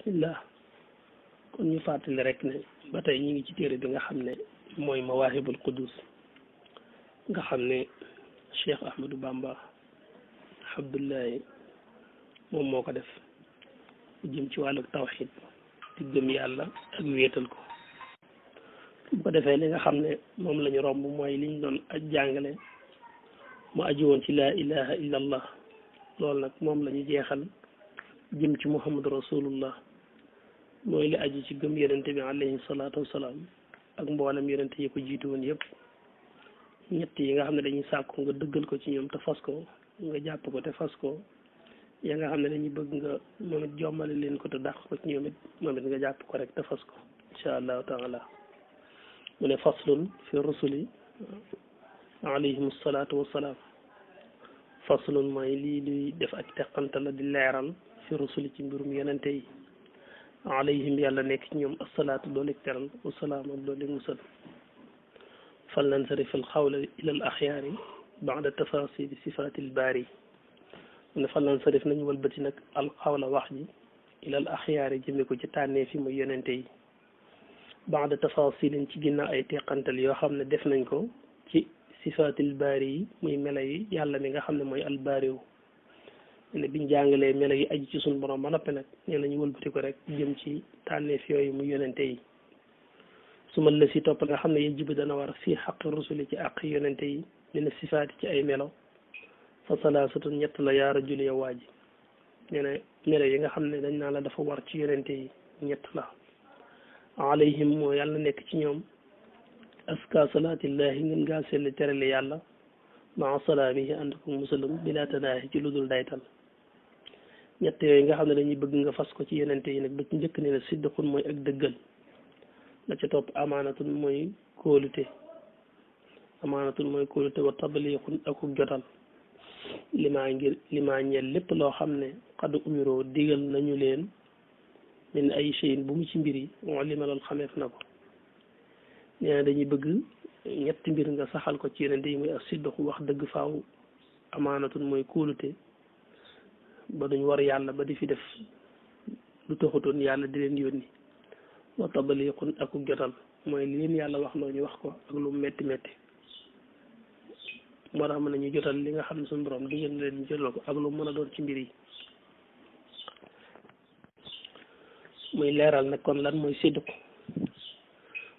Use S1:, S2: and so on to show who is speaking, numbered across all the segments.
S1: bismillah kon ñu fàttali rek ne ba tey ñu ngi ci téere bi nga xam ne mooy Mawaahibul Quddus nga xam ne Cheikh Ahmadou Bamba Abdullahi moom moo ko def jëm ci wàllu tawxiid di gëm yàlla ak wéetal ko bu ko defee li nga xam ne moom la ñu romb mooy liñ doon aj jàngale mu aju woon ci laa ilaha illa allah loolu nag moom la ñu jeexal jëm ci muhammadu rasulullah mooy li aju ci gëm yonente bi alayhi salaatu wasalaam ak mboolem yonente yi ko jiitu woon yëpp ñett yi nga xam ne dañuy sàkku nga dëggal ko ci ñoom te fas ko nga jàpp ko te fas ko ya nga xam ne dañuy bëgg nga moom it jommale leen ko te dàq ko ci ñoom it moom it nga jàpp ko rek te fas ko insha allahu taala mu ne faslun fi rusuli alayhim salaatu wasalaam faslun mooy lii luy def ak teqante la di leeral fi rusuli ci mbirum yonente yi alayhim yàlla nekk ci ñoom asalaatu dooleeg teral wasalaam ak dooleeg musal fal nansarif al xawla ila al axyaari bada tafasili sifatil baari mu ne fal nansarif nañu walbati nag al xawla wax ji ila al axyaari jëme ko ci tànnee fi muy yonente yi bada tafasilin ci ginnaaw ay teqantal yoo xam ne def nañ ko ci sifatil baari yi muy melo yi yàlla mi nga xam ne mooy al baariwu ne biñ jàngalee melo yi aju ci suñu borom ba noppi nag nee nañu wëlbati ko rek jëm ci tànneef yooyu mu yonente yi su ma la si topp nga xam ne yajibu dana war fii xaqi rusuli ci àq yonente yi mina sifaati ci ay melo fa salaasatun ñett la yaa rajul ya waa ji nee na melo yi nga xam ne dañ naa la dafa war ci yonente yi ñett la alayhim moo yàlla nekk ci ñoom aska salaatillahi ngeen ngaa selli terale yàlla maa salaamihi ànd ko musalam bila tanaahi ci lu dul daytal ñett yooyu nga xam ne dañuy bëgg nga fas ko ci yonente yi nag ba ci njëkk ne la siddiqun mooy ak dëggal la ca topp amaanatun mooy kóolute wa tabliixun akuk jotal limaa ñeel lépp loo xam ne xad umiroo digal nañu leen min ay cheyin bu mu ci mbir yi moo li ma lool xameef na ko nee na dañuy bëgg ñetti mbir nga saxal ko ci yonente yi muy ak siddiqu wax dëgg faaw amaanatun mooy kóolute ba duñ war yàlla ba di fi def lu taxutoon yàlla di leen yónni wa tabliixun akuk jotal mooy li leen yàlla wax loo ñu wax ko ak lu metti metti moo tax mën nañu jotal li nga xam ne suñu borom digal leen ñu jotal ko ak lu mën a doon ci mbir yi muy leeral nag kon lan mooy siddiqu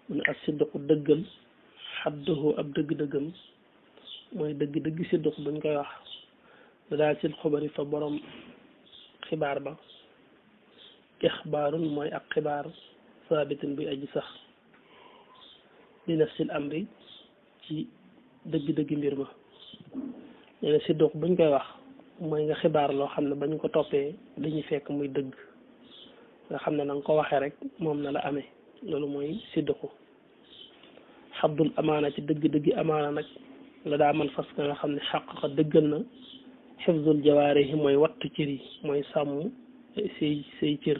S1: mu ne as siddiqu dëggal xadduhu ab dëgg-dëggam mooy dëgg-dëgg siddiqu buñ koy wax daa sil xubari fa borom xibaar ba ixbaarun mooy ak xibaar saabitin buy aji sax li nafsil amri ci dëgg-dëgg mbir ma nee na siddiqu buñ koy wax mooy nga xibaar loo xam ne bañ ko toppee dañuy fekk muy dëgg nga xam ne na nga ko waxee rek moom na la amee loolu mooy siddiqu xabdul amaana ci dëgg-dëggi amaana nag la daa man fas nga xam ne xaq dëggal na xifzul jawaarihi mooy wattu cër yi mooy sàmm say cër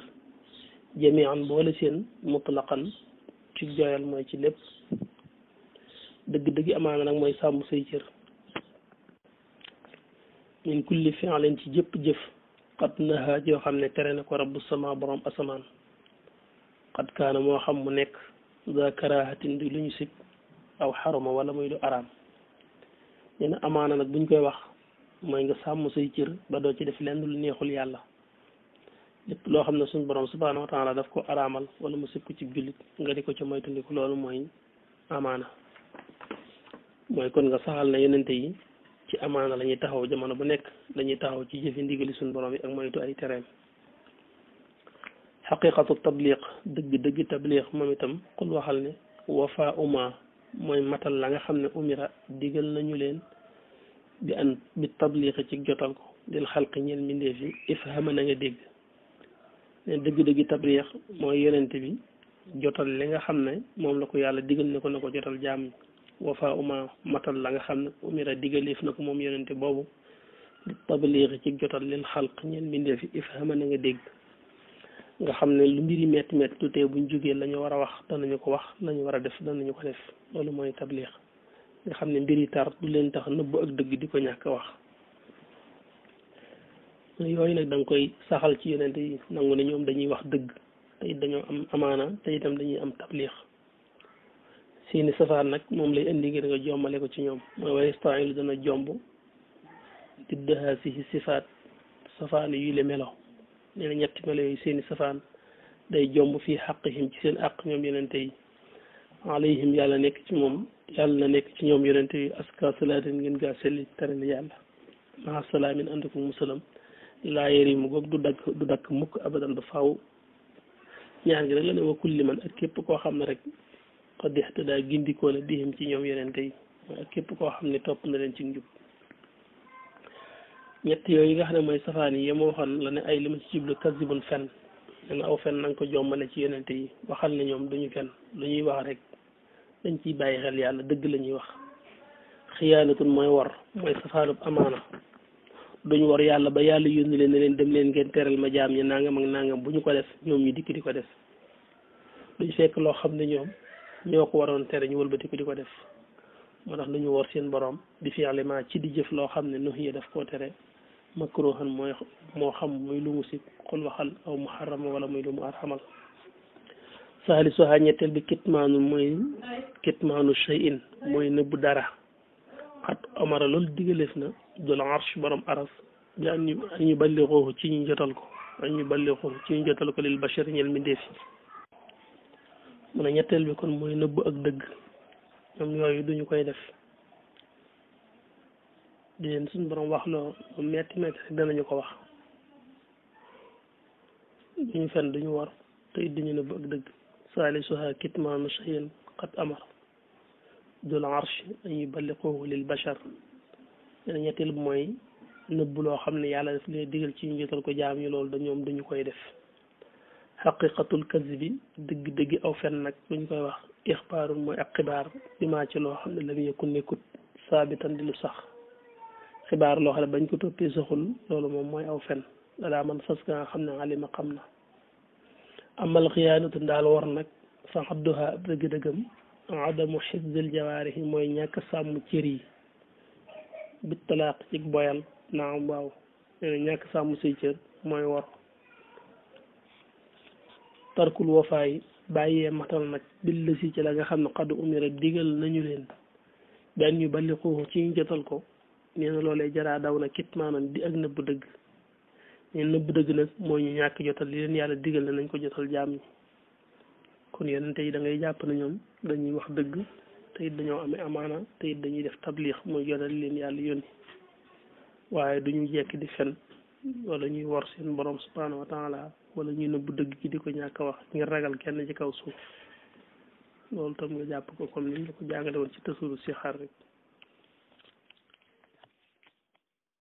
S1: jamian boole seen mutlaqan ci jooyal mooy ci lépp dëgg-dëggi amaana nag mooy sàmm say cër min kulli fi'lin ci jëpp jëf xat naha joo xam ne tere na ko rabbu sama borom asamaan xat kaana moo xam mu nekk za karahatin di lu ñu sib aw xaruma wala muy lu araam nee na amaana nag buñ koy wax mooy nga sàmm say cër ba doo ci def lenn lu neexul yàlla lépp loo xam ne suñ borom subhanahu wa taala daf ko araamal wala mu sib ko ci jullit nga di ko ca moytandiku loolu mooy amaana mooy kon nga saxal na yonente yi ci amaana la ñuy taxaw jamono bu nekk dañuy taxaw ci jëfi ndigali suñ borom yi ak moytu ay tereem xaqiqatu tabliq dëgg tabliq moom itam xul waxal ne wafa uma mooy matal la nga xam ne umira digal nañu leen bi tabliq ci jotal ko dil xalqi ñeel mbindeef yi ifhama na nga dégg ne dëgg tabliq mooy yonente bi jotal li nga xam ne moom la ko yàlla digal ne ko na ko jotal jaam wafa uma matal la nga xam ne umira digaleef na ko moom yonente boobu bi tabliq ci jotal lil xalq ñeel mbindeef yi ifhama na nga dégg nga xam ne lu mbiri metti metti du tee buñ jógee la ñu war a wax danañu ko wax la ñu war a def danañu ko def loolu mooy tabliix nga xam ne mbiri tar du leen tax nëbbu ak dëgg di ko ñàkk wax yooyu nag da nga koy saxal ci yonente yi nangu ne ñoom dañuy wax dëgg te it dañoo am amaana te itam dañuy am tabliix seeni safaan nag moom lay indi ngir nga jommale ko ci ñoom mooy wa yastailu dana jomb didda haasihi sifaat safaan yu le melo nee na ñetti melo yooyu seeni safaan day jomb fii xaqihim ci seen àq ñoom yonente yi alayhim yàlla nekk ci moom yàlla na nekk ci ñoom yonente yi aska salaatin ngeen gaa selli terali yàlla maa salaamin ànd ko musalam laa yëri mu goog du dakk mukk abadan ba faaw ñaan gi rek la ne wa kulli man ak képp koo xam ne rek xad ihtadaa gindikoo na bihim ci ñoom yonente yi ak képp koo xam ne topp na leen ci njub ñett yooyu nga xam ne mooy safaan yi yemoo waxoon la ne ay li ma ci jublu kasibun fen ne na aw fen na nga ko jommale ci yonente yi waxal ne ñoom duñu fen lu ñuy wax rek dañ ciy bàyyi xel yàlla dëgg la ñuy wax xiyaanatun mooy war mooy safaanub amaana duñ war yàlla ba yàlla yónni leen ne leen dem leen ngeen teral ma jaam ñi nangam ak nangam bu ñu ko def ñoom ñu dikk di ko def duñ fekk loo xam ne ñoom ñoo ko waroon tere ñu wëlbati ko di ko def moo tax duñu war seen borom di fi'lement ci di jëf loo xam ne nuhiya daf koo tere makruhan mooy moo xam muy lu mu si xul waxal aw muharram wala muy lu mu arxamal saalisuha ñetteel bi kitmaanu mooy kitmaanu shay'in mooy nëbb dara xat amara loolu digaleef na dul arsh borom aras bi an ñu ballixoohu ci ñu jotal ko an ñu ballixoohu ci ñu jotal ko lil bashar ñel mbindeef yi mu ne ñetteel bi kon mooy nëbb ak dëgg ñoom yooyu duñu koy def di leen suñu borom wax loo metti metti rek danañu ko wax duñu fen duñu war te it duñu nëbb ak dëgg saalisuha kitmaanu shay'in qad amar dul arsh an yuballighuhu lil bashar dana ñetteel bi mooy nëbb loo xam ne yàlla daf leen digal ci ñu jotal ko jaam ñu loolu da ñoom duñu koy def xaqiqatul kazibi dëgg-dëggi aw fen nag luñ koy wax ixbaarun mooy ak xibaar bi maa ci loo xam ne lam yakun nekkut saabitan di lu sax xibaar loo xam ne bañ ko toppee saxul loolu moom mooy aw fen dalaa man sas nga xam ne alima xam na amal xiyaanatu ndaal war nag fa xadduha ab dëgg-dëggam adamu xifdil jawaarihi mooy ñàkk sàmm cër yi bit talaaq ci boyal naam waaw nee na ñàkk sàmm say cër mooy war tarkul wafaay bàyyee matal nag bil la si ci la nga xam ne xad umira digal nañu leen benn ñu ballixuuhu ci ñu jotal ko nee na loolee jaraa daw na kit maanaam di ak nëbb dëgg nee nëbb dëgg nag mooy ñu ñàkk jotal li leen yàlla digal ne nañ ko jotal jaam ñi kon yonente yi da ngay jàpp ne ñoom dañuy wax dëgg te it dañoo amee amaana te it dañuy def tabliix mooy jotal leen yàlla yónni waaye duñu jekk di fen wala ñuy war seen borom subhanahu wa taala wala ñuy nëbb dëgg ki di ko ñàkk a wax ngir ragal kenn ci kaw suuf loolu tam nga jàpp ko comme ni ñu la ko jàngale woon ci tasulu si xar rek